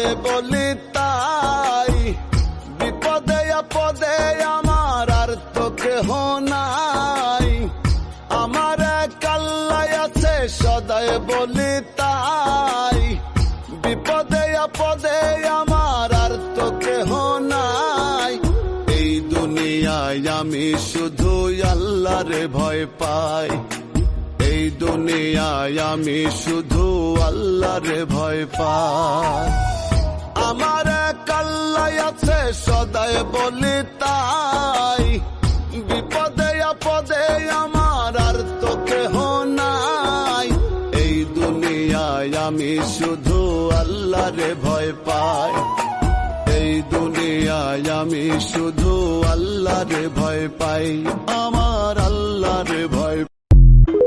সদায় বলি তাই, বিপদে আপদে আমার আর তো কেহ নাই। আমার এক আল্লাহ আছে সদায় বলি তাই, বিপদে আপদে আমার আর তো কেহ নাই। এই দুনিয়ায় আমি শুধু আল্লাহরে ভয় পাই, এই দুনিয়ায় আমি শুধু আল্লাহরে ভয় পাই। আমার এক আল্লাহ আছে সদায় বলি তাই, বিপদে আপদে আমার আর তো কেহ নাই। এই দুনিয়ায় আমি শুধু আল্লাহরে ভয় পাই, এই দুনিয়ায় আমি শুধু আল্লাহরে ভয় পাই, আমার আল্লাহরে ভয়